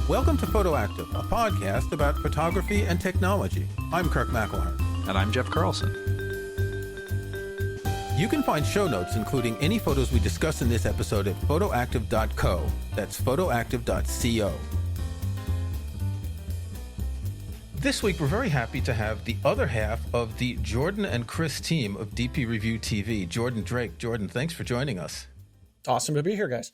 Welcome to Photoactive, a podcast about photography and technology. I'm Kirk McElhearn. And I'm Jeff Carlson. You can find show notes, including any photos we discuss in this episode, at photoactive.co. That's photoactive.co. This week, we're very happy to have the other half of the Jordan and Chris team of DPReview TV, Jordan Drake. Jordan, thanks for joining us. Awesome to be here, guys.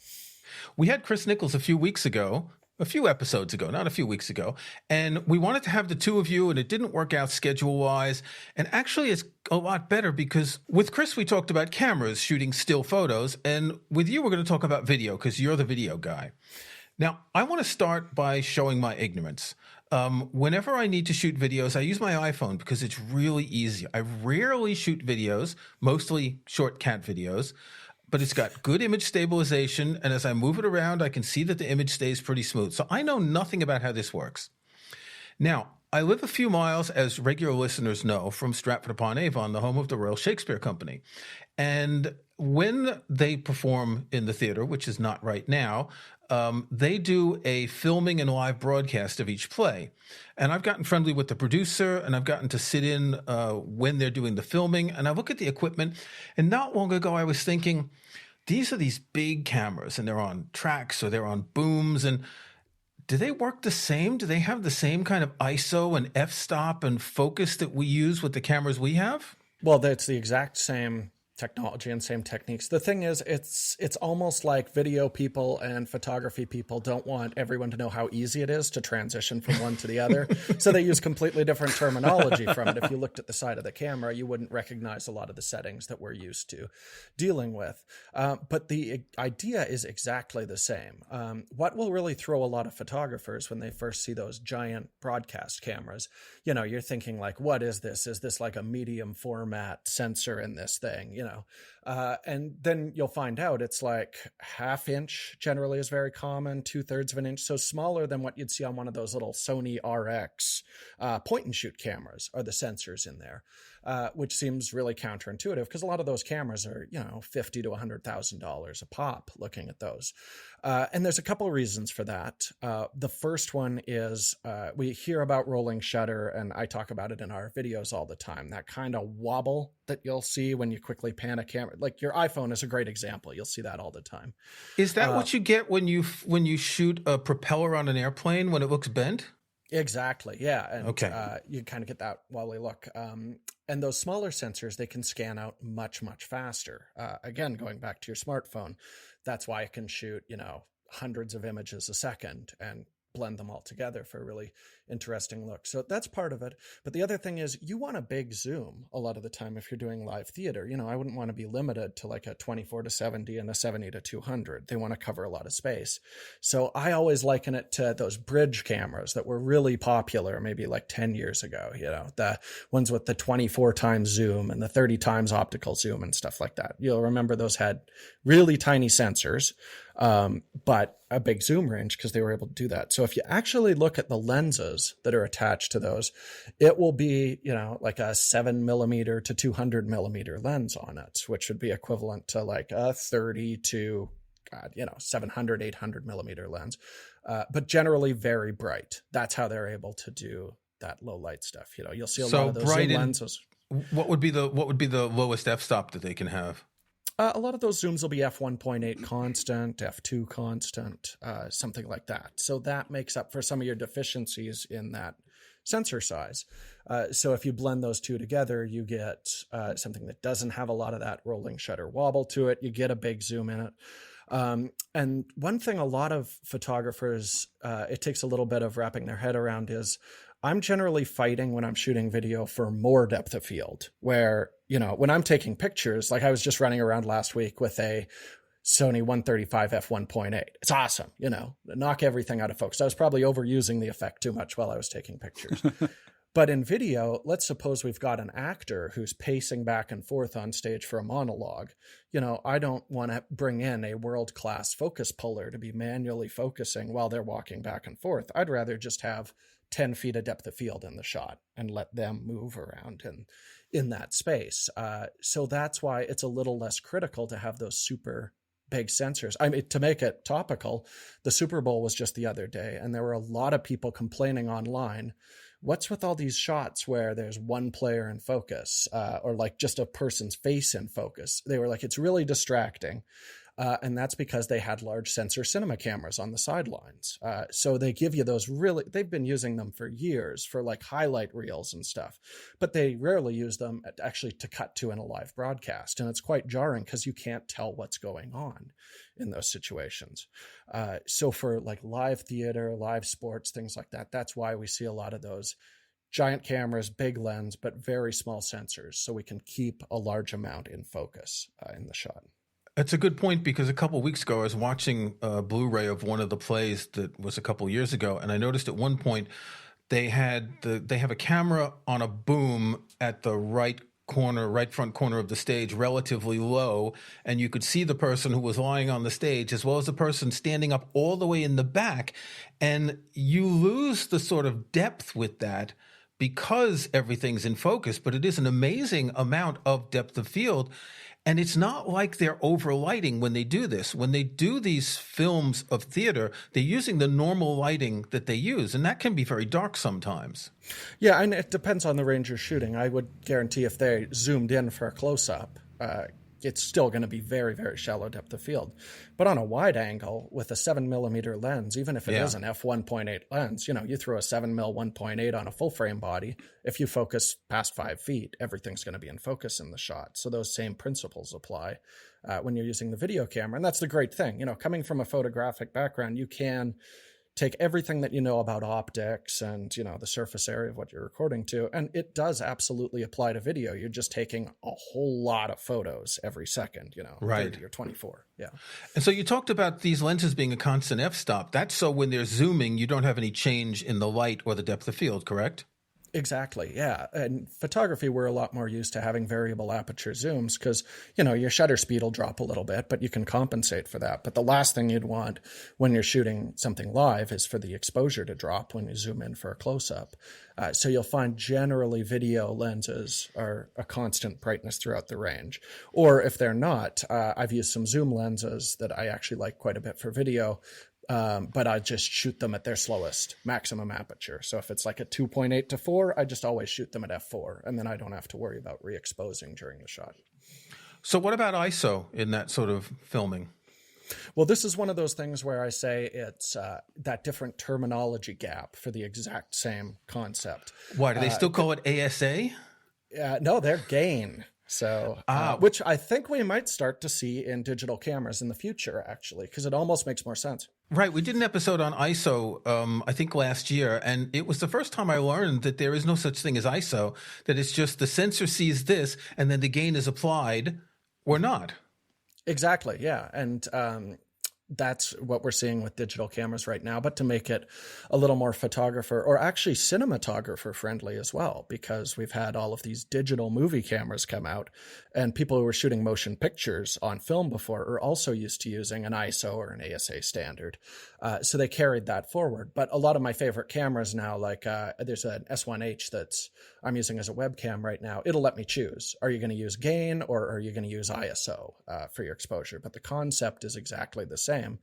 We had Chris Nichols a few episodes ago, not a few weeks ago, and we wanted to have the two of you, and it didn't work out schedule-wise. And actually, it's a lot better because with Chris, we talked about cameras, shooting still photos, and with you, we're going to talk about video because you're the video guy. Now, I want to start by showing my ignorance. Whenever I need to shoot videos, I use my iPhone because it's really easy. I rarely shoot videos, mostly short cat videos, but it's got good image stabilization, and as I move it around, I can see that the image stays pretty smooth. So I know nothing about how this works. Now, I live a few miles, as regular listeners know, from Stratford-upon-Avon, the home of the Royal Shakespeare Company. And when they perform in the theater, which is not right now, they do a filming and live broadcast of each play. And I've gotten friendly with the producer, and I've gotten to sit in when they're doing the filming, and I look at the equipment. And not long ago, I was thinking, these are these big cameras, and they're on tracks or they're on booms, and do they work the same? Do they have the same kind of ISO and f-stop and focus that we use with the cameras we have? Well, that's the exact same technology and same techniques. The thing is, it's almost like video people and photography people don't want everyone to know how easy it is to transition from one to the other. So they use completely different terminology from it. If you looked at the side of the camera, you wouldn't recognize a lot of the settings that we're used to dealing with. But the idea is exactly the same. What will really throw a lot of photographers when they first see those giant broadcast cameras, you're thinking like, what is this? Is this like a medium format sensor in this thing? And then you'll find out it's like ½ inch generally is very common, 2/3 of an inch. So smaller than what you'd see on one of those little Sony RX point and shoot cameras are the sensors in there, which seems really counterintuitive because a lot of those cameras are, $50,000 to $100,000 a pop looking at those. And there's a couple of reasons for that. The first one is we hear about rolling shutter, and I talk about it in our videos all the time, that kind of wobble that you'll see when you quickly pan a camera. Like your iPhone is a great example. You'll see that all the time. Is that what you get when you shoot a propeller on an airplane when it looks bent? Exactly. Yeah. And okay. You kind of get that wobbly look. And those smaller sensors, they can scan out much, much faster. Again, going back to your smartphone, that's why it can shoot, hundreds of images a second and blend them all together for a really interesting look. So that's part of it. But the other thing is you want a big zoom a lot of the time if you're doing live theater. I wouldn't want to be limited to like a 24 to 70 and a 70 to 200. They want to cover a lot of space. So I always liken it to those bridge cameras that were really popular maybe like 10 years ago, the ones with the 24 times zoom and the 30 times optical zoom and stuff like that. You'll remember those had really tiny sensors, but a big zoom range because they were able to do that. So if you actually look at the lenses that are attached to those, it will be, like a 7mm to 200mm lens on it, which would be equivalent to like a 30 to 700, 800mm lens, but generally very bright. That's how they're able to do that low light stuff. You'll see a lot of those zoom lenses. What would be the lowest f-stop that they can have? A lot of those zooms will be f1.8 constant, f2 constant, something like that. So that makes up for some of your deficiencies in that sensor size. So if you blend those two together, you get something that doesn't have a lot of that rolling shutter wobble to it. You get a big zoom in it. And one thing a lot of photographers, it takes a little bit of wrapping their head around is I'm generally fighting when I'm shooting video for more depth of field where, when I'm taking pictures, like I was just running around last week with a Sony 135 f1.8. It's awesome, knock everything out of focus. I was probably overusing the effect too much while I was taking pictures. But in video, let's suppose we've got an actor who's pacing back and forth on stage for a monologue. I don't want to bring in a world-class focus puller to be manually focusing while they're walking back and forth. I'd rather just have 10 feet of depth of field in the shot and let them move around in that space. So that's why it's a little less critical to have those super big sensors. I mean, to make it topical, the Super Bowl was just the other day, and there were a lot of people complaining online. What's with all these shots where there's one player in focus, or like just a person's face in focus? They were like, it's really distracting. And that's because they had large sensor cinema cameras on the sidelines. So they give you those they've been using them for years for like highlight reels and stuff, but they rarely use them actually to cut to in a live broadcast. And it's quite jarring because you can't tell what's going on in those situations. So for like live theater, live sports, things like that, that's why we see a lot of those giant cameras, big lens, but very small sensors. So we can keep a large amount in focus in the shot. That's a good point, because a couple of weeks ago I was watching a Blu-ray of one of the plays that was a couple of years ago, and I noticed at one point they have a camera on a boom at the right front corner of the stage, relatively low, and you could see the person who was lying on the stage as well as the person standing up all the way in the back, and you lose the sort of depth with that because everything's in focus, but it is an amazing amount of depth of field. And it's not like they're overlighting when they do this. When they do these films of theater, they're using the normal lighting that they use, and that can be very dark sometimes. Yeah, and it depends on the range you're shooting. I would guarantee if they zoomed in for a close-up, it's still going to be very, very shallow depth of field. But on a wide angle with a 7mm lens, even if it is an f1.8 lens, you throw a 7mm 1.8 on a full frame body, if you focus past 5 feet, everything's going to be in focus in the shot. So those same principles apply when you're using the video camera. And that's the great thing. Coming from a photographic background, you can take everything that you know about optics and, the surface area of what you're recording to, and it does absolutely apply to video. You're just taking a whole lot of photos every second, right. 30 or 24. Yeah. And so you talked about these lenses being a constant f-stop. That's so when they're zooming, you don't have any change in the light or the depth of field, correct? Exactly. Yeah. And photography, we're a lot more used to having variable aperture zooms because, your shutter speed will drop a little bit, but you can compensate for that. But the last thing you'd want when you're shooting something live is for the exposure to drop when you zoom in for a close-up. So you'll find generally video lenses are a constant brightness throughout the range. Or if they're not, I've used some zoom lenses that I actually like quite a bit for video. But I just shoot them at their slowest maximum aperture. So if it's like a 2.8 to 4, I just always shoot them at f4, and then I don't have to worry about re-exposing during the shot. So what about ISO in that sort of filming? Well, this is one of those things where I say it's that different terminology gap for the exact same concept. Why, do they still call it ASA? No, they're gain. So, which I think we might start to see in digital cameras in the future, actually, because it almost makes more sense. Right. We did an episode on ISO, I think last year, and it was the first time I learned that there is no such thing as ISO, that it's just the sensor sees this and then the gain is applied or not. Exactly. Yeah. And that's what we're seeing with digital cameras right now, but to make it a little more photographer or actually cinematographer friendly as well, because we've had all of these digital movie cameras come out, and people who were shooting motion pictures on film before are also used to using an ISO or an ASA standard. So they carried that forward. But a lot of my favorite cameras now, like there's an S1H that's I'm using as a webcam right now. It'll let me choose. Are you going to use gain or are you going to use ISO for your exposure? But the concept is exactly the same.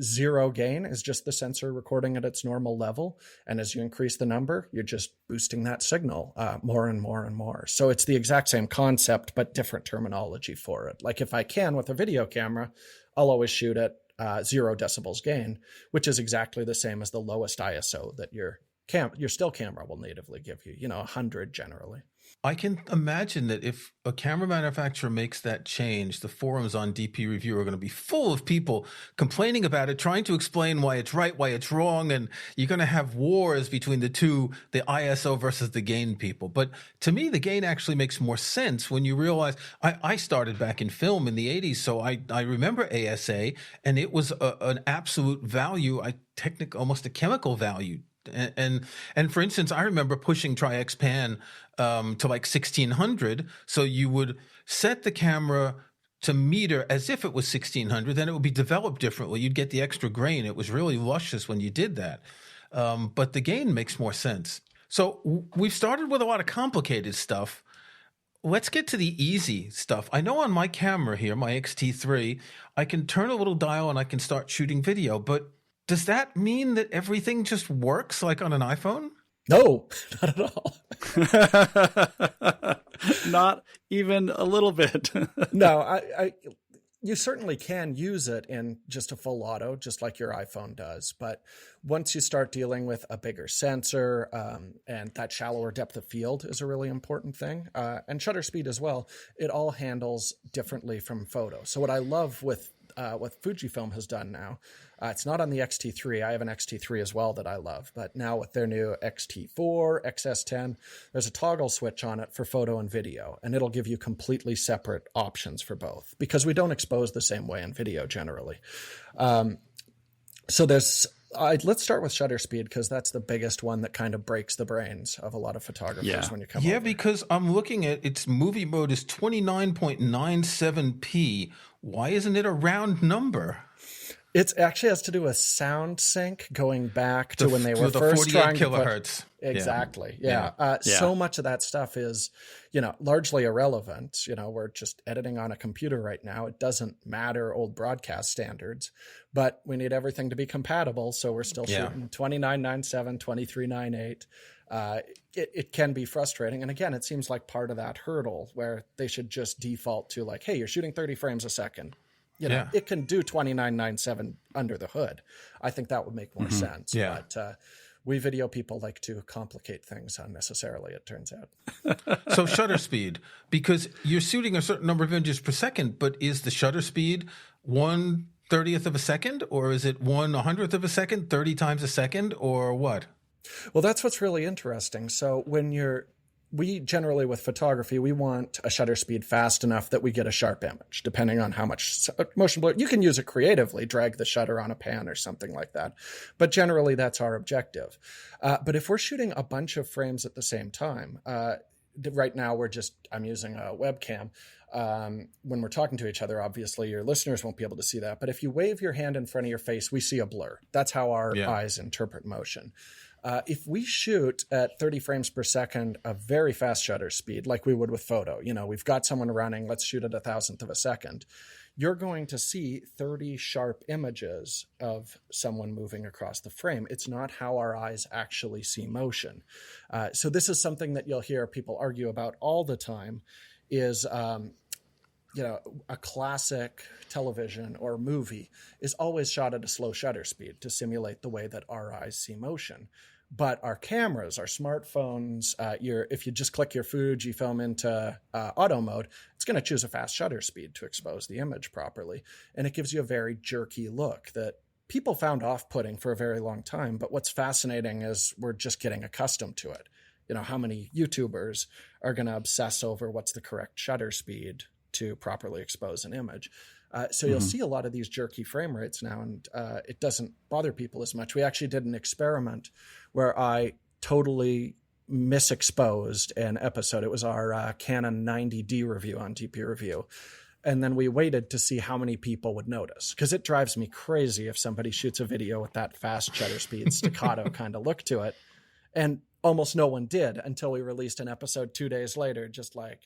Zero gain is just the sensor recording at its normal level. And as you increase the number, you're just boosting that signal more and more and more. So it's the exact same concept, but different terminology for it. Like if I can with a video camera, I'll always shoot at 0 decibels gain, which is exactly the same as the lowest ISO that your still camera will natively give you, 100 generally. I can imagine that if a camera manufacturer makes that change, the forums on DPReview are going to be full of people complaining about it, trying to explain why it's right, why it's wrong, and you're going to have wars between the two, the ISO versus the gain people. But to me, the gain actually makes more sense when you realize I started back in film in the 80s, so I remember ASA, and it was an absolute value, almost a chemical value. And for instance, I remember pushing Tri-X-Pan to like 1600. So you would set the camera to meter as if it was 1600, then it would be developed differently. You'd get the extra grain. It was really luscious when you did that. But the gain makes more sense. So we've started with a lot of complicated stuff. let's get to the easy stuff. I know on my camera here, my X-T3, I can turn a little dial and I can start shooting video, but does that mean that everything just works like on an iPhone? No, not at all. Not even a little bit. No, you certainly can use it in just a full auto, just like your iPhone does. But once you start dealing with a bigger sensor, and that shallower depth of field is a really important thing, and shutter speed as well, it all handles differently from photo. So what I love with what Fujifilm has done now, it's not on the X-T3. I have an X-T3 as well that I love. But now with their new X-T4, XS10, there's a toggle switch on it for photo and video. And it'll give you completely separate options for both, because we don't expose the same way in video generally. So let's start with shutter speed, because that's the biggest one that kind of breaks the brains of a lot of photographers when you come over. Yeah, because I'm looking at its movie mode is 29.97p. Why isn't it a round number? It actually has to do with sound sync going back to when they were the first 48 trying kilohertz. to put, exactly. Yeah. So much of that stuff is, largely irrelevant. We're just editing on a computer right now. It doesn't matter old broadcast standards, but we need everything to be compatible. So we're still shooting 29.97, 23.98. It can be frustrating. And again, it seems like part of that hurdle where they should just default to like, hey, you're shooting 30 frames a second. It can do 29.97 under the hood. I think that would make more sense. Yeah. But we video people like to complicate things unnecessarily, it turns out. So shutter speed, because you're shooting a certain number of images per second, but is the shutter speed 1/30th of a second, or is it 1/100th of a second, 30 times a second, or what? Well, that's what's really interesting. So we generally with photography, we want a shutter speed fast enough that we get a sharp image, depending on how much motion blur. You can use it creatively, drag the shutter on a pan or something like that. But generally, that's our objective. But if we're shooting a bunch of frames at the same time, right now I'm using a webcam. When we're talking to each other, obviously your listeners won't be able to see that. But if you wave your hand in front of your face, we see a blur. That's how our eyes interpret motion. If we shoot at 30 frames per second, a very fast shutter speed, like we would with photo, we've got someone running, let's shoot at 1,000th of a second. You're going to see 30 sharp images of someone moving across the frame. It's not how our eyes actually see motion. So this is something that you'll hear people argue about all the time is, a classic television or movie is always shot at a slow shutter speed to simulate the way that our eyes see motion. But our cameras, our smartphones, if you just click your Fujifilm into auto mode, it's going to choose a fast shutter speed to expose the image properly. And it gives you a very jerky look that people found off-putting for a very long time. But what's fascinating is we're just getting accustomed to it. How many YouTubers are going to obsess over what's the correct shutter speed to properly expose an image. So you'll see a lot of these jerky frame rates now, and it doesn't bother people as much. We actually did an experiment where I totally misexposed an episode. It was our Canon 90D review on DPReview. And then we waited to see how many people would notice, because it drives me crazy if somebody shoots a video with that fast shutter speed, staccato kind of look to it. And almost no one did until we released an episode 2 days later, just like,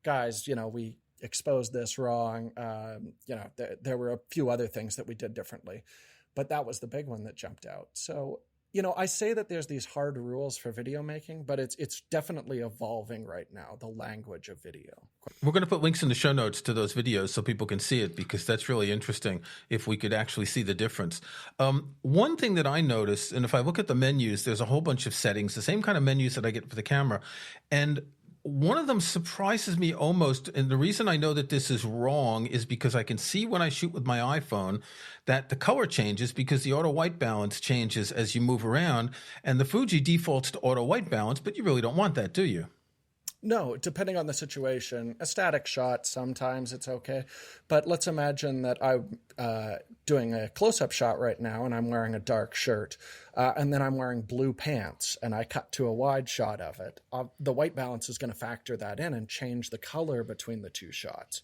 guys, we exposed this wrong. There were a few other things that we did differently, but that was the big one that jumped out. So, I say that there's these hard rules for video making, but it's definitely evolving right now, the language of video. We're going to put links in the show notes to those videos so people can see it, because that's really interesting if we could actually see the difference. One thing that I noticed, and if I look at the menus, there's a whole bunch of settings, the same kind of menus that I get for the camera. And one of them surprises me almost, and the reason I know that this is wrong is because I can see when I shoot with my iPhone that the color changes because the auto white balance changes as you move around, and the Fuji defaults to auto white balance, but you really don't want that, do you? No, depending on the situation. A static shot, sometimes it's okay. But let's imagine that I'm doing a close-up shot right now and I'm wearing a dark shirt and then I'm wearing blue pants and I cut to a wide shot of it. The white balance is going to factor that in and change the color between the two shots.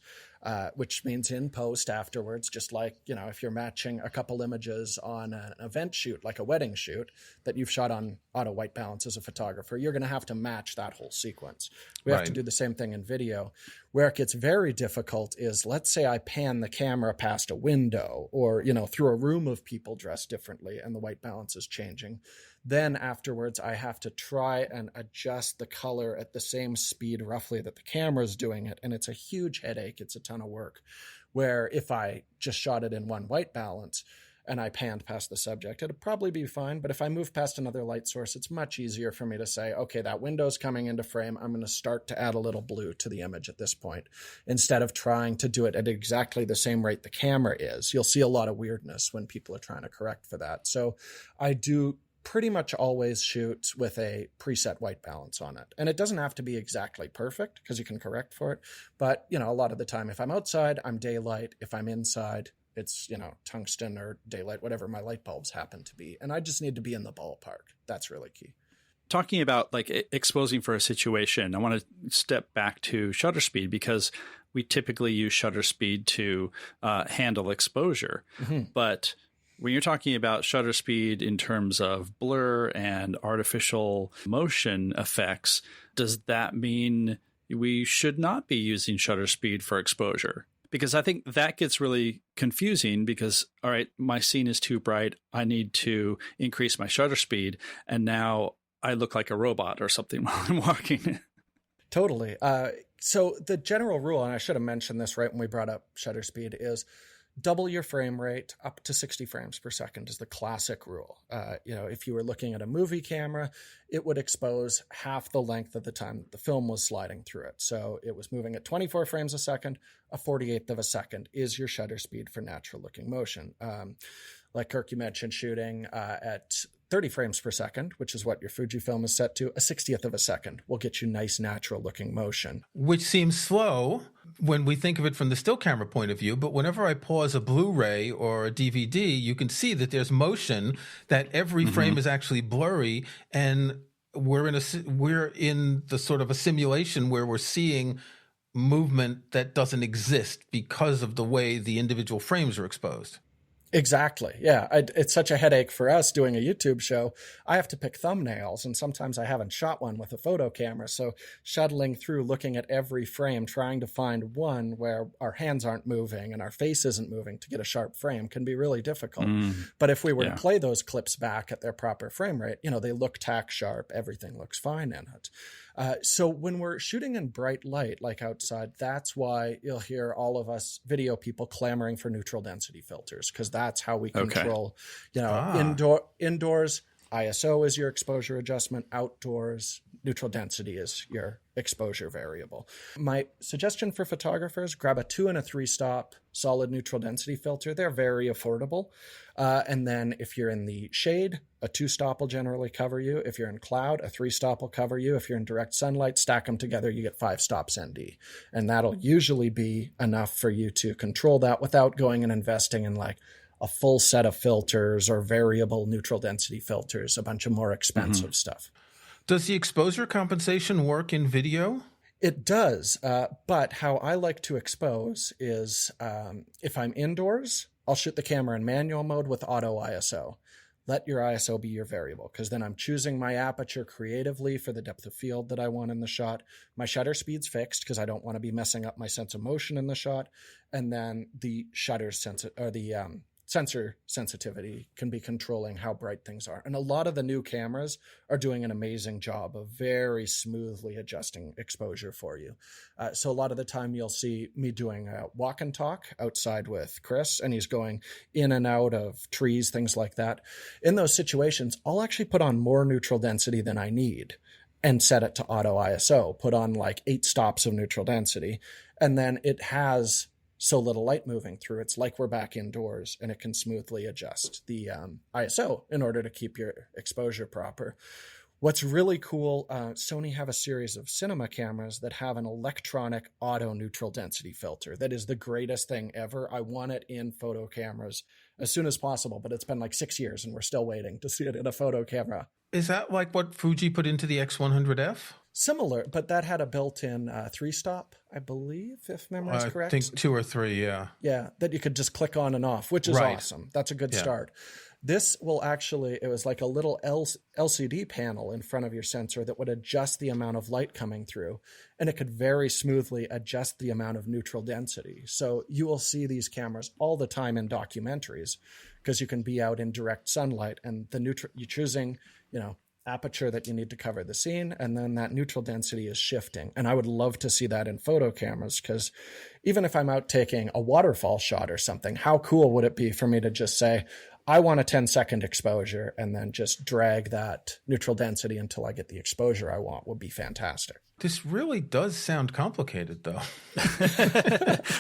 which means in post afterwards, just like, if you're matching a couple images on an event shoot, like a wedding shoot that you've shot on auto white balance as a photographer, you're going to have to match that whole sequence. We have to do the same thing in video. Where it gets very difficult is, let's say I pan the camera past a window or, through a room of people dressed differently and the white balance is changing. Then afterwards, I have to try and adjust the color at the same speed roughly that the camera is doing it. And it's a huge headache. It's a ton of work. Where if I just shot it in one white balance and I panned past the subject, it'd probably be fine. But if I move past another light source, it's much easier for me to say, okay, that window's coming into frame. I'm going to start to add a little blue to the image at this point, instead of trying to do it at exactly the same rate the camera is. You'll see a lot of weirdness when people are trying to correct for that. So I do pretty much always shoot with a preset white balance on it. And it doesn't have to be exactly perfect because you can correct for it. But, a lot of the time, if I'm outside, I'm daylight. If I'm inside, it's, tungsten or daylight, whatever my light bulbs happen to be. And I just need to be in the ballpark. That's really key. Talking about like exposing for a situation, I want to step back to shutter speed because we typically use shutter speed to handle exposure. But when you're talking about shutter speed in terms of blur and artificial motion effects, does that mean we should not be using shutter speed for exposure? Because I think that gets really confusing because, all right, my scene is too bright. I need to increase my shutter speed. And now I look like a robot or something while I'm walking. Totally. So the general rule, and I should have mentioned this right when we brought up shutter speed, is double your frame rate up to 60 frames per second is the classic rule. If you were looking at a movie camera, it would expose half the length of the time that the film was sliding through it. So it was moving at 24 frames a second, a 48th of a second is your shutter speed for natural looking motion. Like Kirk, you mentioned shooting at 30 frames per second, which is what your Fujifilm is set to, a 60th of a second will get you nice natural looking motion. Which seems slow when we think of it from the still camera point of view, but whenever I pause a Blu-ray or a DVD, you can see that there's motion, that every frame is actually blurry, and we're in the sort of a simulation where we're seeing movement that doesn't exist because of the way the individual frames are exposed. Exactly. Yeah. It's such a headache for us doing a YouTube show. I have to pick thumbnails, and sometimes I haven't shot one with a photo camera. So shuttling through, looking at every frame, trying to find one where our hands aren't moving and our face isn't moving to get a sharp frame can be really difficult. But if we were to play those clips back at their proper frame rate, they look tack sharp. Everything looks fine in it. So when we're shooting in bright light, like outside, that's why you'll hear all of us video people clamoring for neutral density filters, because that's how we control, indoors, ISO is your exposure adjustment, outdoors, neutral density is your exposure variable. My suggestion for photographers, grab a 2 and a 3 stop solid neutral density filter. They're very affordable. And then if you're in the shade, a 2 stop will generally cover you. If you're in cloud, a 3 stop will cover you. If you're in direct sunlight, stack them together, you get 5 stops ND. And that'll usually be enough for you to control that without going and investing in like a full set of filters or variable neutral density filters, a bunch of more expensive stuff. Does the exposure compensation work in video? It does, but how I like to expose is if I'm indoors, I'll shoot the camera in manual mode with auto ISO. Let your ISO be your variable, because then I'm choosing my aperture creatively for the depth of field that I want in the shot. My shutter speed's fixed because I don't want to be messing up my sense of motion in the shot. And then the sensor sensitivity can be controlling how bright things are. And a lot of the new cameras are doing an amazing job of very smoothly adjusting exposure for you. So a lot of the time you'll see me doing a walk and talk outside with Chris, and he's going in and out of trees, things like that. In those situations, I'll actually put on more neutral density than I need and set it to auto ISO, put on like 8 stops of neutral density. And then it has so little light moving through. It's like we're back indoors, and it can smoothly adjust the ISO in order to keep your exposure proper. What's really cool, Sony have a series of cinema cameras that have an electronic auto neutral density filter. That is the greatest thing ever. I want it in photo cameras as soon as possible, but it's been like 6 years and we're still waiting to see it in a photo camera. Is that like what Fuji put into the X100F? Similar, but that had a built-in 3-stop, I believe, if memory is correct. I think 2 or 3, yeah. Yeah, that you could just click on and off, which is awesome. That's a good start. This will actually, it was like a little LCD panel in front of your sensor that would adjust the amount of light coming through, and it could very smoothly adjust the amount of neutral density. So you will see these cameras all the time in documentaries because you can be out in direct sunlight and you're choosing, aperture that you need to cover the scene, and then that neutral density is shifting. And I would love to see that in photo cameras, because even if I'm out taking a waterfall shot or something, how cool would it be for me to just say, I want a 10-second exposure, and then just drag that neutral density until I get the exposure I want? Would be fantastic. This really does sound complicated, though.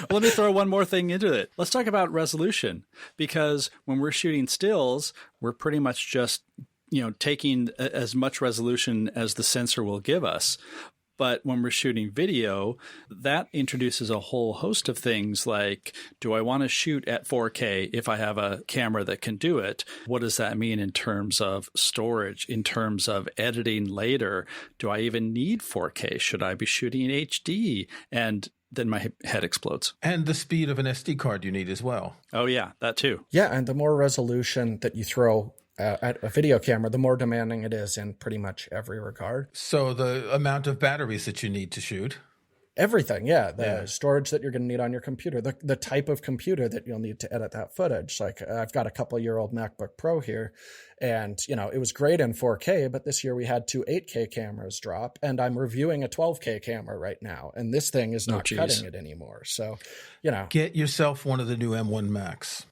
Let me throw one more thing into it. Let's talk about resolution, because when we're shooting stills, we're pretty much just taking as much resolution as the sensor will give us. But when we're shooting video, that introduces a whole host of things like, do I want to shoot at 4K if I have a camera that can do it? What does that mean in terms of storage, in terms of editing later? Do I even need 4K? Should I be shooting in HD? And then my head explodes. And the speed of an SD card you need as well. Oh, yeah, that too. Yeah, and the more resolution that you throw at a video camera, the more demanding it is in pretty much every regard. So the amount of batteries that you need to shoot. Everything, yeah. The storage that you're going to need on your computer, the type of computer that you'll need to edit that footage. Like I've got a couple-year-old MacBook Pro here, and it was great in 4K, but this year we had 2 8K cameras drop, and I'm reviewing a 12K camera right now, and this thing is not cutting it anymore. So, get yourself one of the new M1 Max.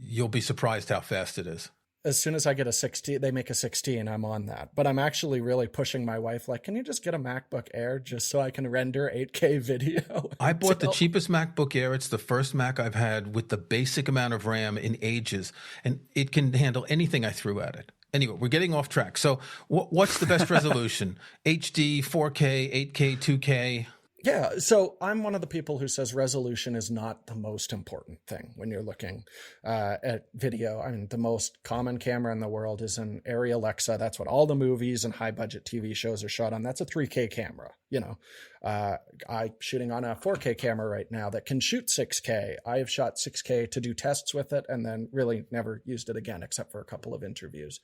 You'll be surprised how fast it is. As soon as I get a 16, they make a 16, I'm on that. But I'm actually really pushing my wife, like, can you just get a MacBook Air just so I can render 8K video? I bought the cheapest MacBook Air. It's the first Mac I've had with the basic amount of RAM in ages, and it can handle anything I threw at it. Anyway, we're getting off track. So what's the best resolution? HD, 4K, 8K, 2K? Yeah, so I'm one of the people who says resolution is not the most important thing when you're looking at video. I mean, the most common camera in the world is an Arri Alexa. That's what all the movies and high-budget TV shows are shot on. That's a 3K camera. I'm shooting on a 4K camera right now that can shoot 6K. I have shot 6K to do tests with it and then really never used it again except for a couple of interviews.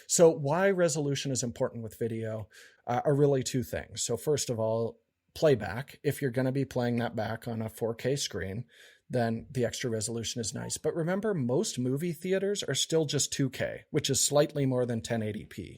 So why resolution is important with video are really 2 things. So first of all, playback. If you're going to be playing that back on a 4K screen, then the extra resolution is nice. But remember, most movie theaters are still just 2K, which is slightly more than 1080p.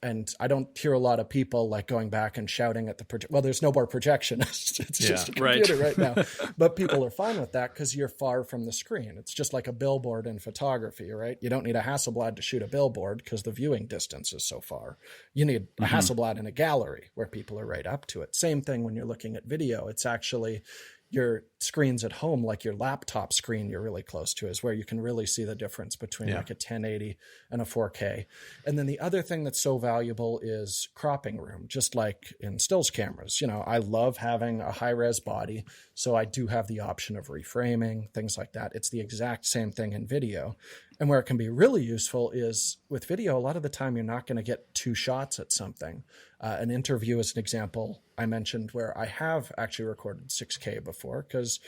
And I don't hear a lot of people like going back and shouting at the well, there's no more projection. It's just a computer right now. But people are fine with that because you're far from the screen. It's just like a billboard in photography, right? You don't need a Hasselblad to shoot a billboard because the viewing distance is so far. You need a Hasselblad in a gallery where people are right up to it. Same thing when you're looking at video. It's actually your screens at home, like your laptop screen you're really close to, is where you can really see the difference between like a 1080 and a 4K. And then the other thing that's so valuable is cropping room, just like in stills cameras. I love having a high-res body, so I do have the option of reframing, things like that. It's the exact same thing in video. And where it can be really useful is with video, a lot of the time you're not going to get 2 shots at something. An interview is an example I mentioned where I have actually recorded 6K before because,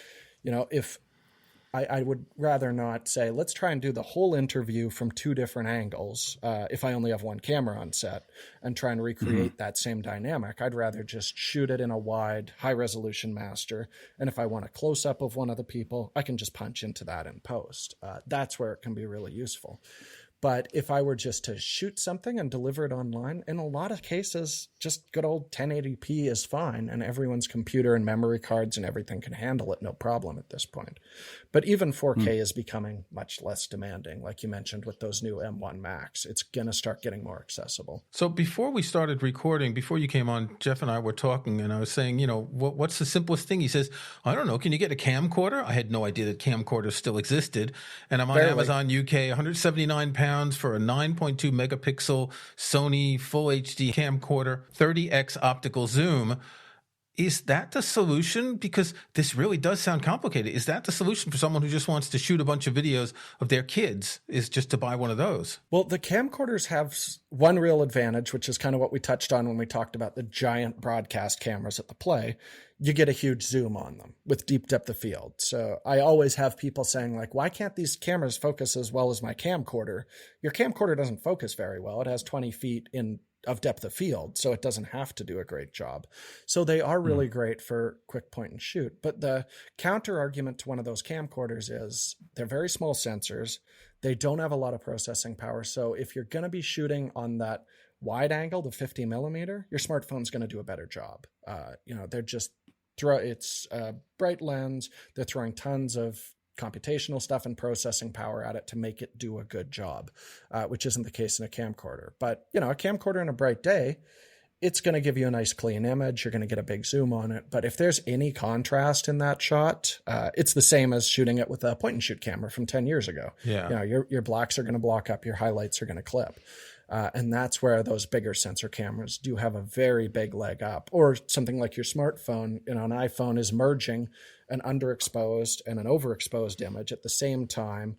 if I would rather not say, let's try and do the whole interview from 2 different angles if I only have one camera on set and try and recreate that same dynamic. I'd rather just shoot it in a wide, high-resolution master. And if I want a close-up of one of the people, I can just punch into that in post. That's where it can be really useful. But if I were just to shoot something and deliver it online, in a lot of cases, just good old 1080p is fine, and everyone's computer and memory cards and everything can handle it, no problem at this point. But even 4K is becoming much less demanding, like you mentioned with those new M1 Max. It's going to start getting more accessible. So before we started recording, before you came on, Jeff and I were talking, and I was saying, what's the simplest thing? He says, I don't know, can you get a camcorder? I had no idea that camcorders still existed. And I'm on Amazon UK, 179 pounds for a 9.2 megapixel Sony full HD camcorder, 30x optical zoom. Is that the solution? Because this really does sound complicated. Is that the solution for someone who just wants to shoot a bunch of videos of their kids, is just to buy one of those? Well, the camcorders have one real advantage, which is kind of what we touched on when we talked about the giant broadcast cameras at the Play. You get a huge zoom on them with deep depth of field. So I always have people saying, like, why can't these cameras focus as well as my camcorder? Your camcorder doesn't focus very well. It has 20 feet of depth of field, so it doesn't have to do a great job. So they are really great for quick point and shoot. But the counter argument to one of those camcorders is they're very small sensors. They don't have a lot of processing power. So if you're going to be shooting on that wide angle, the 50 millimeter, your smartphone's going to do a better job. They're just it's a bright lens. They're throwing tons of computational stuff and processing power at it to make it do a good job, which isn't the case in a camcorder. But, a camcorder on a bright day, it's going to give you a nice clean image. You're going to get a big zoom on it. But if there's any contrast in that shot, it's the same as shooting it with a point and shoot camera from 10 years ago. Yeah. Your blacks are going to block up, your highlights are going to clip. And that's where those bigger sensor cameras do have a very big leg up. Or something like your smartphone, an iPhone is merging an underexposed and an overexposed image at the same time,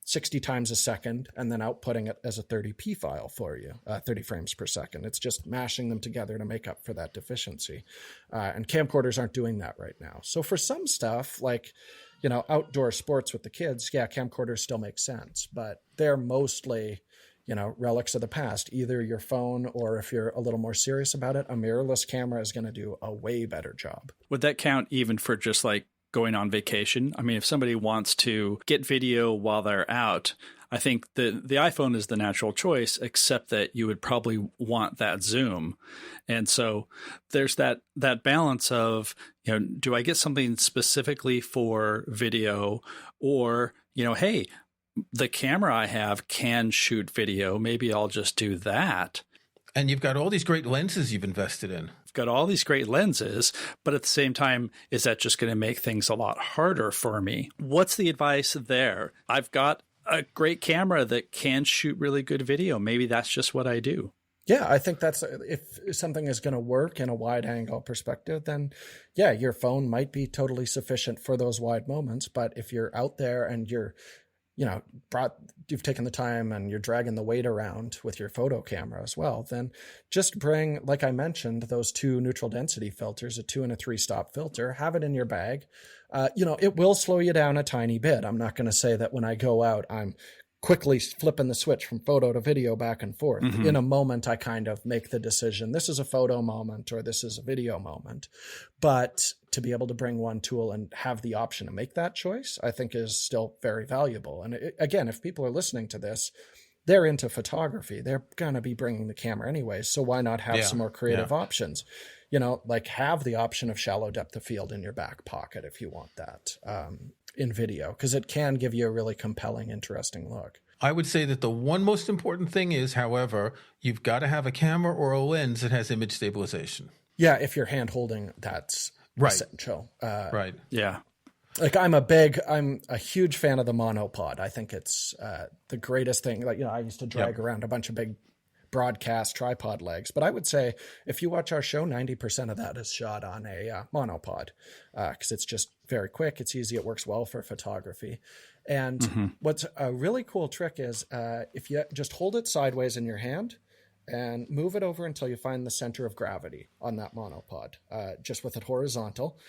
60 times a second, and then outputting it as a 30p file for you, 30 frames per second. It's just mashing them together to make up for that deficiency. And camcorders aren't doing that right now. So for some stuff like, outdoor sports with the kids, yeah, camcorders still make sense, but they're mostly relics of the past. Either your phone, or if you're a little more serious about it, a mirrorless camera is going to do a way better job. Would that count even for just like going on vacation? I mean, if somebody wants to get video while they're out, I think the iPhone is the natural choice, except that you would probably want that zoom. And so there's that balance of, do I get something specifically for video, or, hey, the camera I have can shoot video. Maybe I'll just do that. And you've got all these great lenses you've invested in. I've got all these great lenses, but at the same time, is that just going to make things a lot harder for me? What's the advice there? I've got a great camera that can shoot really good video. Maybe that's just what I do. Yeah, I think that's, if something is going to work in a wide angle perspective, then yeah, your phone might be totally sufficient for those wide moments. But if you're out there and you've taken the time and you're dragging the weight around with your photo camera as well, then just bring, like I mentioned, those 2 neutral density filters, a 2 and a 3 stop filter, have it in your bag. It will slow you down a tiny bit. I'm not going to say that when I go out, I'm quickly flipping the switch from photo to video back and forth. In a moment, I kind of make the decision, this is a photo moment or this is a video moment. But to be able to bring one tool and have the option to make that choice, I think is still very valuable. And again, if people are listening to this, they're into photography, they're going to be bringing the camera anyway. So why not have some more creative options? Like have the option of shallow depth of field in your back pocket if you want that in video, because it can give you a really compelling, interesting look. I would say that the one most important thing is, however, you've got to have a camera or a lens that has image stabilization. Yeah, if you're hand holding, that's essential. Right. Yeah. Like I'm a huge fan of the monopod. I think it's the greatest thing. Like, I used to drag around a bunch of big broadcast tripod legs, but I would say if you watch our show, 90% of that is shot on a monopod, because it's just very quick. It's easy. It works well for photography. And what's a really cool trick is if you just hold it sideways in your hand and move it over until you find the center of gravity on that monopod, just with it horizontal,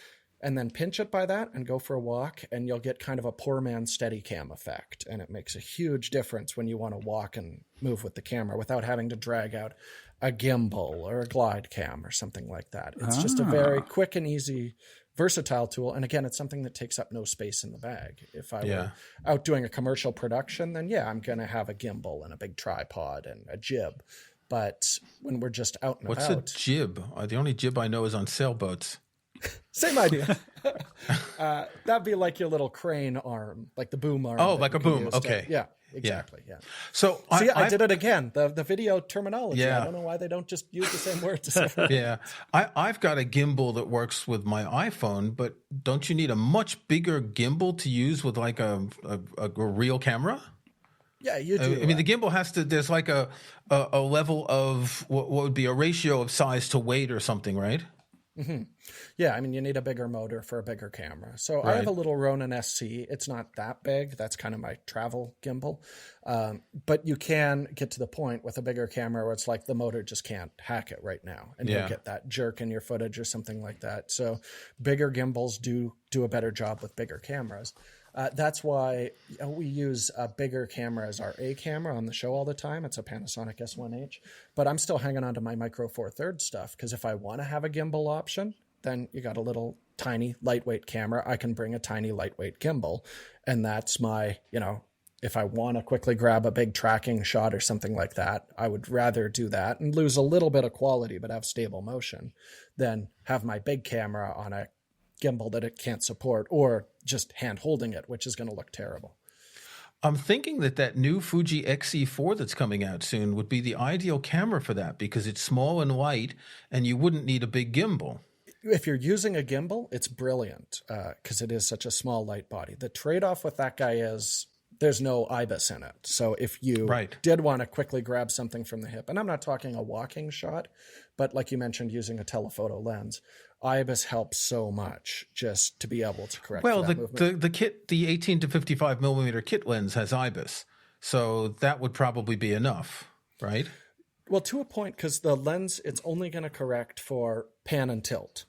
and then pinch it by that and go for a walk, and you'll get kind of a poor man's Steadicam effect. And it makes a huge difference when you want to walk and move with the camera without having to drag out a gimbal or a glide cam or something like that. It's just a very quick and easy, versatile tool. And again, it's something that takes up no space in the bag. If I were out doing a commercial production, then I'm going to have a gimbal and a big tripod and a jib. But when we're just out and about. What's a jib? The only jib I know is on sailboats. Same idea. That'd be like your little crane arm, like the boom arm. Oh, like a boom. Okay. Yeah, exactly. Yeah. So I did it again. The video terminology. I don't know why they don't just use the same words. I've got a gimbal that works with my iPhone, but don't you need a much bigger gimbal to use with like a real camera? Yeah, you do. I mean, the gimbal has to. There's like a level of what would be a ratio of size to weight or something, right? Yeah, I mean, you need a bigger motor for a bigger camera. So I Right. have a little Ronin SC. It's not that big. That's kind of my travel gimbal. But you can get to the point with a bigger camera where it's like the motor just can't hack it right now. And Yeah. you'll get that jerk in your footage or something like that. So bigger gimbals do a better job with bigger cameras. That's why we use a bigger camera as our A camera on the show all the time. It's a Panasonic S1H, but I'm still hanging on to my Micro Four Thirds stuff because if I want to have a gimbal option, then you got a little tiny lightweight camera. I can bring a tiny lightweight gimbal, and that's my, if I want to quickly grab a big tracking shot or something like that, I would rather do that and lose a little bit of quality but have stable motion than have my big camera on a gimbal that it can't support or just hand holding it, which is going to look terrible. I'm thinking that new Fuji XE4 that's coming out soon would be the ideal camera for that because it's small and light and you wouldn't need a big gimbal. If you're using a gimbal, it's brilliant because it is such a small, light body. The trade-off with that guy is there's no IBIS in it. So if you did want to quickly grab something from the hip, and I'm not talking a walking shot, but like you mentioned, using a telephoto lens, IBIS helps so much just to be able to correct. Well, that the kit, the 18 to 55 millimeter kit lens has IBIS, so that would probably be enough, right? Well, to a point, because the lens, it's only going to correct for pan and tilt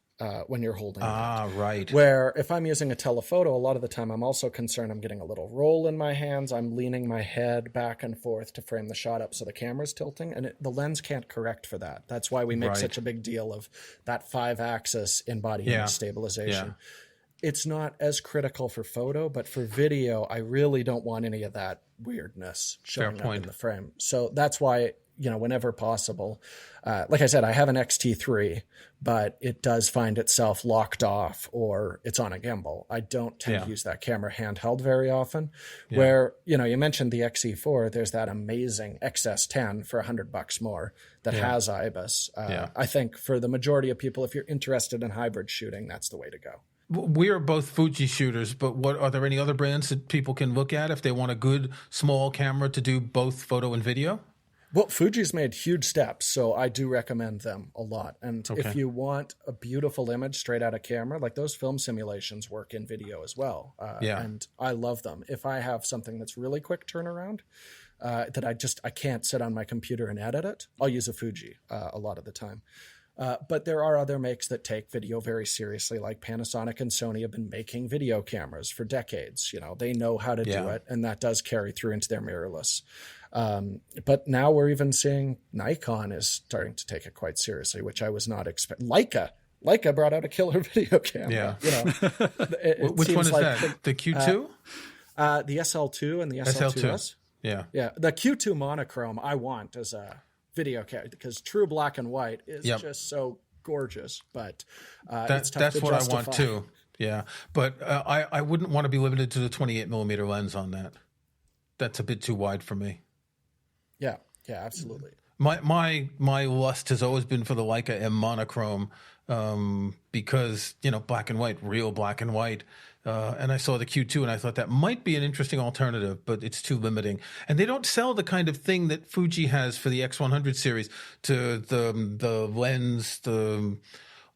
when you're holding it. Right. Where if I'm using a telephoto, a lot of the time I'm also concerned I'm getting a little roll in my hands. I'm leaning my head back and forth to frame the shot up so the camera's tilting, and the lens can't correct for that. That's why we make such a big deal of that 5-axis in-body image stabilization. Yeah. It's not as critical for photo, but for video, I really don't want any of that weirdness showing up in the frame. So that's why, whenever possible, like I said, I have an XT3, but it does find itself locked off or it's on a gimbal. I don't tend to use that camera handheld very often. Where, you mentioned the XE4, there's that amazing XS10 for $100 more that has IBIS. I think for the majority of people, if you're interested in hybrid shooting, that's the way to go. We are both Fuji shooters, but are there any other brands that people can look at if they want a good small camera to do both photo and video? Well, Fuji's made huge steps, so I do recommend them a lot. And if you want a beautiful image straight out of camera, like those film simulations work in video as well. And I love them. If I have something that's really quick turnaround, that I can't sit on my computer and edit it, I'll use a Fuji a lot of the time. But there are other makes that take video very seriously, like Panasonic and Sony have been making video cameras for decades. They know how to do it, and that does carry through into their mirrorless. But now we're even seeing Nikon is starting to take it quite seriously, which I was not expecting. Leica brought out a killer video camera. Which one is that? The Q2? The SL2 and the SL2S. Yeah. The Q2 monochrome I want as a video camera because true black and white is just so gorgeous, but it's tough that's to what justify. I want too. Yeah, but I wouldn't want to be limited to the 28 millimeter lens on that. That's a bit too wide for me. Yeah, absolutely. My lust has always been for the Leica M monochrome because black and white, real black and white. And I saw the Q2 and I thought that might be an interesting alternative, but it's too limiting. And they don't sell the kind of thing that Fuji has for the X100 series to the lens, the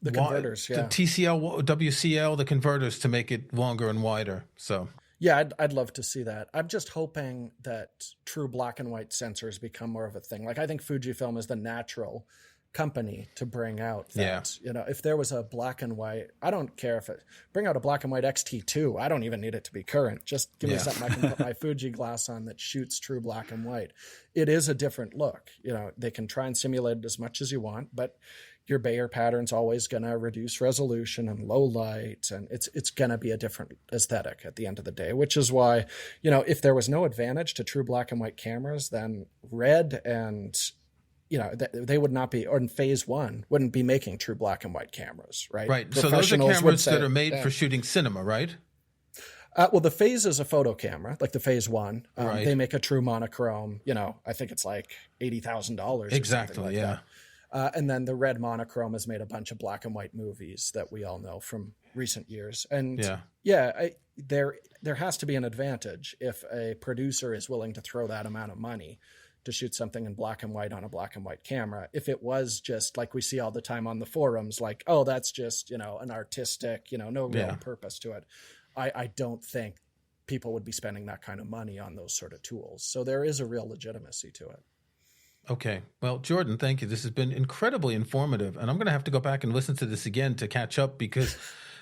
converters, the TCL, WCL, the converters to make it longer and wider. So yeah, I'd love to see that. I'm just hoping that true black and white sensors become more of a thing. Like I think Fujifilm is the natural company to bring out that. If there was a black and white, I don't care if bring out a black and white XT2. I don't even need it to be current. Just give me something I can put my Fuji glass on that shoots true black and white. It is a different look. They can try and simulate it as much as you want, but your Bayer pattern's always going to reduce resolution and low light, and it's going to be a different aesthetic at the end of the day, which is why, if there was no advantage to true black and white cameras, then Red and they would not be, or in phase one, wouldn't be making true black and white cameras, right? Right. So those are cameras that are made for shooting cinema, right? Well, the phase is a photo camera, like the phase one. They make a true monochrome. I think it's like $80,000. Exactly. Like that. And then the Red monochrome has made a bunch of black and white movies that we all know from recent years. And there has to be an advantage if a producer is willing to throw that amount of money to shoot something in black and white on a black and white camera. If it was just like we see all the time on the forums, like, oh, that's just, an artistic, no real purpose to it. I don't think people would be spending that kind of money on those sort of tools. So there is a real legitimacy to it. Okay. Well, Jordan, thank you. This has been incredibly informative. And I'm going to have to go back and listen to this again to catch up because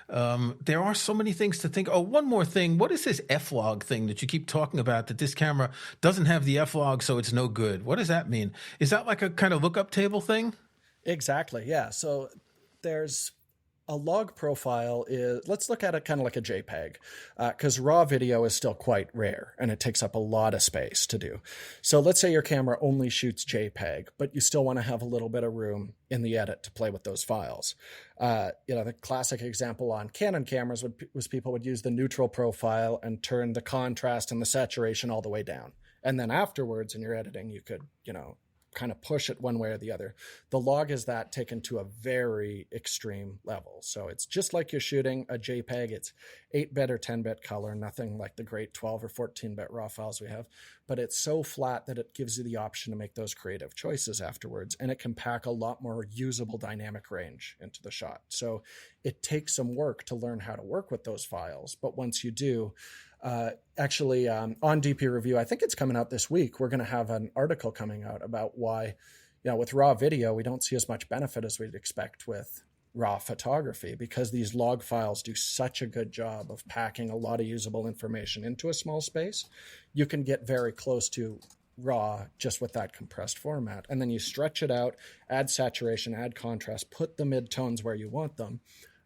there are so many things to think. Oh, one more thing. What is this F-log thing that you keep talking about, that this camera doesn't have the F-log, so it's no good? What does that mean? Is that like a kind of lookup table thing? Exactly. Yeah. So there's a log profile is, let's look at it kind of like a JPEG, because raw video is still quite rare and it takes up a lot of space to do. So let's say your camera only shoots JPEG, but you still want to have a little bit of room in the edit to play with those files. The classic example on Canon cameras was people would use the neutral profile and turn the contrast and the saturation all the way down. And then afterwards in your editing, you could, kind of push it one way or the other. The log is that taken to a very extreme level. So it's just like you're shooting a JPEG. It's 8-bit or 10-bit color, nothing like the great 12 or 14-bit RAW files we have, but it's so flat that it gives you the option to make those creative choices afterwards. And it can pack a lot more usable dynamic range into the shot. So it takes some work to learn how to work with those files. But once you do, on DPReview, I think it's coming out this week, we're going to have an article coming out about why, with raw video, we don't see as much benefit as we'd expect with raw photography, because these log files do such a good job of packing a lot of usable information into a small space. You can get very close to raw just with that compressed format. And then you stretch it out, add saturation, add contrast, put the mid-tones where you want them.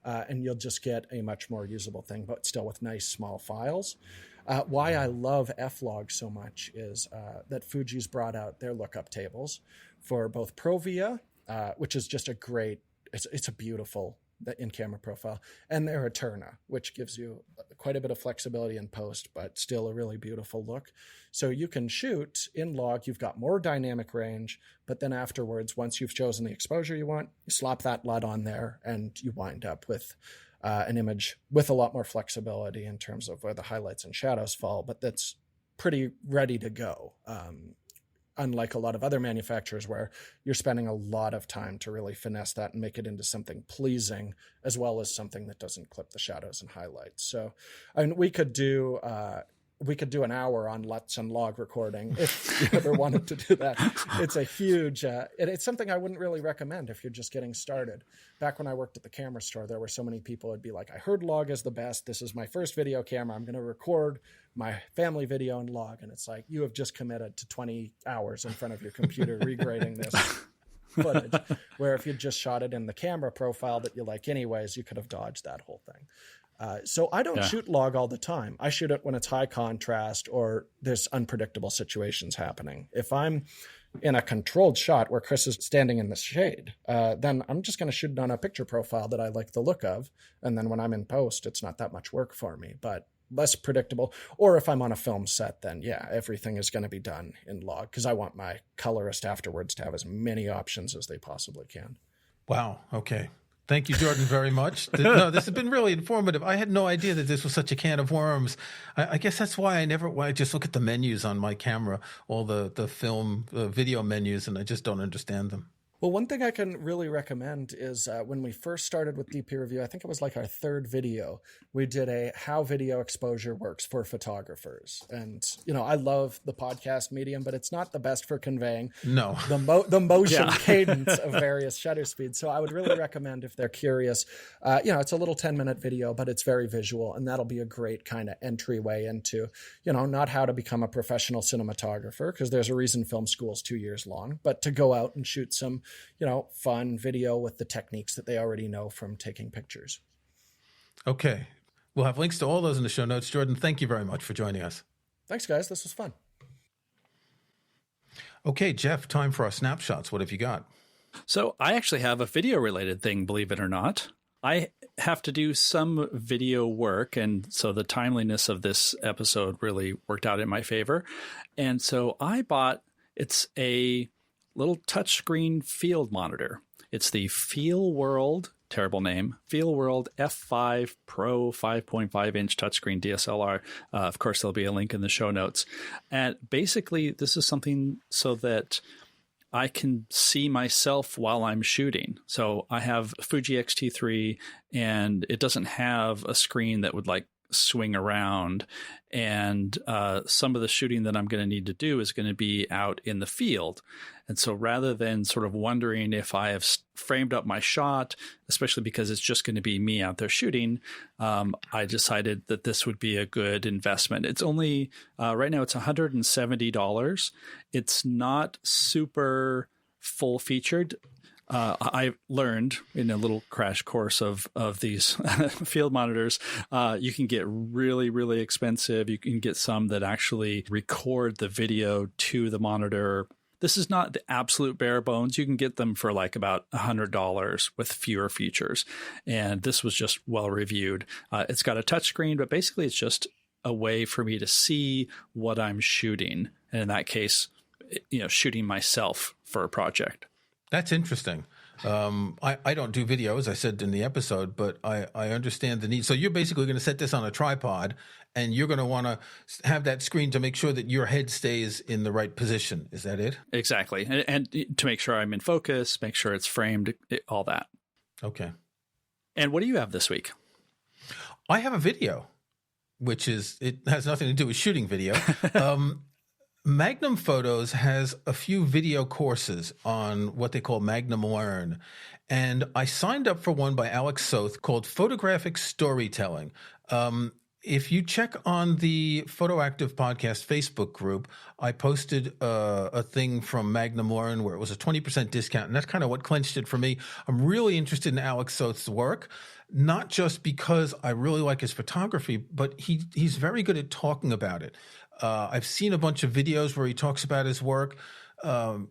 And you'll just get a much more usable thing, but still with nice small files. Why I love F-Log so much is that Fuji's brought out their lookup tables for both ProVia, which is just it's a beautiful in-camera profile, and their Eterna, which gives you quite a bit of flexibility in post, but still a really beautiful look. So you can shoot in log, you've got more dynamic range, but then afterwards, once you've chosen the exposure you want, you slap that LUT on there and you wind up with an image with a lot more flexibility in terms of where the highlights and shadows fall, but that's pretty ready to go. Unlike a lot of other manufacturers where you're spending a lot of time to really finesse that and make it into something pleasing, as well as something that doesn't clip the shadows and highlights. So, we could do an hour on LUTs and log recording if you ever wanted to do that. It's a huge, it's something I wouldn't really recommend if you're just getting started. Back when I worked at the camera store, there were so many people who'd be like, I heard log is the best. This is my first video camera. I'm going to record my family video in log. And it's like, you have just committed to 20 hours in front of your computer regrading this footage, where if you just shot it in the camera profile that you like anyways, you could have dodged that whole thing. So I don't shoot log all the time. I shoot it when it's high contrast or there's unpredictable situations happening. If I'm in a controlled shot where Chris is standing in the shade, then I'm just going to shoot it on a picture profile that I like the look of. And then when I'm in post, it's not that much work for me, but less predictable. Or if I'm on a film set, then everything is going to be done in log because I want my colorist afterwards to have as many options as they possibly can. Wow. Okay. Thank you, Jordan, very much. No, this has been really informative. I had no idea that this was such a can of worms. I guess that's why I just look at the menus on my camera, all the film, video menus, and I just don't understand them. Well, one thing I can really recommend is when we first started with DPReview, I think it was like our third video, we did a how video exposure works for photographers. And, I love the podcast medium, but it's not the best for conveying the motion cadence of various shutter speeds. So I would really recommend if they're curious, it's a little 10-minute video, but it's very visual. And that'll be a great kind of entryway into, not how to become a professional cinematographer, because there's a reason film school is 2 years long, but to go out and shoot some fun video with the techniques that they already know from taking pictures. Okay. We'll have links to all those in the show notes. Jordan, thank you very much for joining us. Thanks, guys. This was fun. Okay, Jeff, time for our snapshots. What have you got? So I actually have a video related thing, believe it or not. I have to do some video work, and so the timeliness of this episode really worked out in my favor. And so I bought, it's a little touchscreen field monitor. It's the Feel World terrible name, FeelWorld F5 Pro 5.5-inch touchscreen DSLR. Of course, there'll be a link in the show notes. And basically, this is something so that I can see myself while I'm shooting. So I have Fuji X-T3, and it doesn't have a screen that would like swing around. And some of the shooting that I'm going to need to do is going to be out in the field. And so rather than sort of wondering if I have framed up my shot, especially because it's just going to be me out there shooting, I decided that this would be a good investment. It's only, right now it's $170. It's not super full featured. I learned in a little crash course of these field monitors, you can get really, really expensive. You can get some that actually record the video to the monitor. This is not the absolute bare bones. You can get them for like about $100 with fewer features. And this was just well reviewed. It's got a touchscreen, but basically it's just a way for me to see what I'm shooting. And in that case, shooting myself for a project. That's interesting. I don't do video, as I said in the episode, but I understand the need. So you're basically going to set this on a tripod, and you're going to want to have that screen to make sure that your head stays in the right position. Is that it? Exactly. And to make sure I'm in focus, make sure it's framed, all that. Okay. And what do you have this week? I have a video, it has nothing to do with shooting video. Magnum Photos has a few video courses on what they call Magnum Learn. And I signed up for one by Alex Soth called Photographic Storytelling. If you check on the Photoactive Podcast Facebook group, I posted a thing from Magnum Learn where it was a 20% discount. And that's kind of what clinched it for me. I'm really interested in Alex Soth's work, not just because I really like his photography, but he's very good at talking about it. I've seen a bunch of videos where he talks about his work.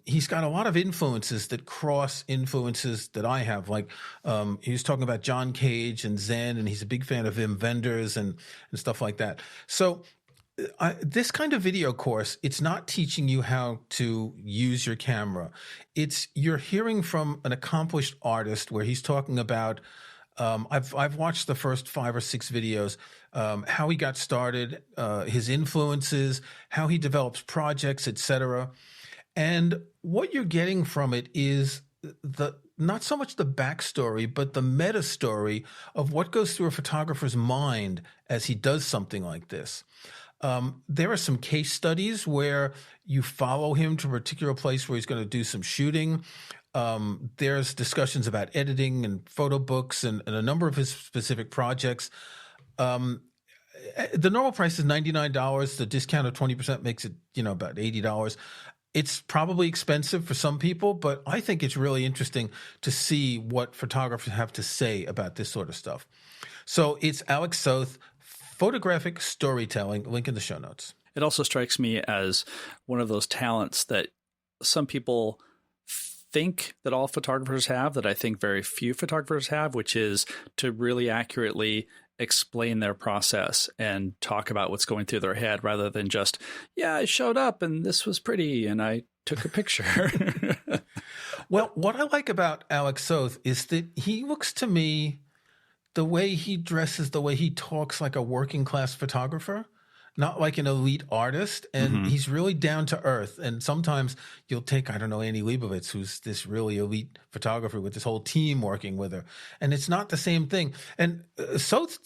He's got a lot of influences that cross influences that I have. Like he was talking about John Cage and Zen, and he's a big fan of Wim Wenders and stuff like that. So this kind of video course, it's not teaching you how to use your camera. You're hearing from an accomplished artist where he's talking about I've watched the first 5 or 6 videos, how he got started, his influences, how he develops projects, etc. And what you're getting from it is not so much the backstory, but the meta story of what goes through a photographer's mind as he does something like this. There are some case studies where you follow him to a particular place where he's going to do some shooting. There's discussions about editing and photo books and a number of his specific projects. The normal price is $99. The discount of 20% makes it, about $80. It's probably expensive for some people, but I think it's really interesting to see what photographers have to say about this sort of stuff. So it's Alex Soth, Photographic Storytelling, link in the show notes. It also strikes me as one of those talents that some people think that all photographers have, that I think very few photographers have, which is to really accurately explain their process and talk about what's going through their head rather than just, I showed up and this was pretty and I took a picture. Well, what I like about Alex Soth is that he looks to me, the way he dresses, the way he talks, like a working class photographer, not like an elite artist. And he's really down to earth. And sometimes you'll take, Annie Leibovitz, who's this really elite photographer with this whole team working with her. And it's not the same thing. And Soth,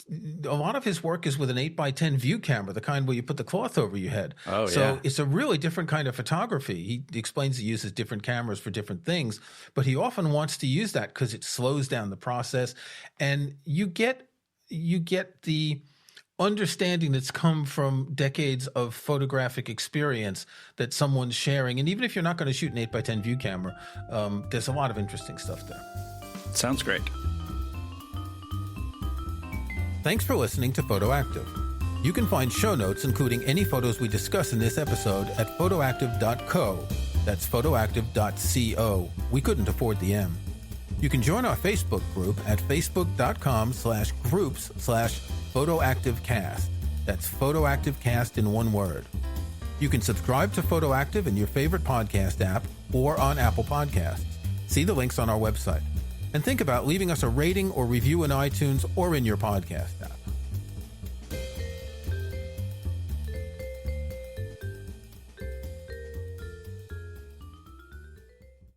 a lot of his work is with an 8x10 view camera, the kind where you put the cloth over your head. Oh, so it's a really different kind of photography. He explains he uses different cameras for different things, but he often wants to use that because it slows down the process. And you get the understanding that's come from decades of photographic experience that someone's sharing. And even if you're not going to shoot an 8x10 view camera, there's a lot of interesting stuff there. Sounds great. Thanks for listening to Photoactive. You can find show notes, including any photos we discuss in this episode, at photoactive.co. That's photoactive.co. We couldn't afford the M. You can join our Facebook group at facebook.com/groups/PhotoActiveCast. That's PhotoActiveCast in one word. You can subscribe to Photoactive in your favorite podcast app or on Apple Podcasts. See the links on our website. And think about leaving us a rating or review in iTunes or in your podcast app.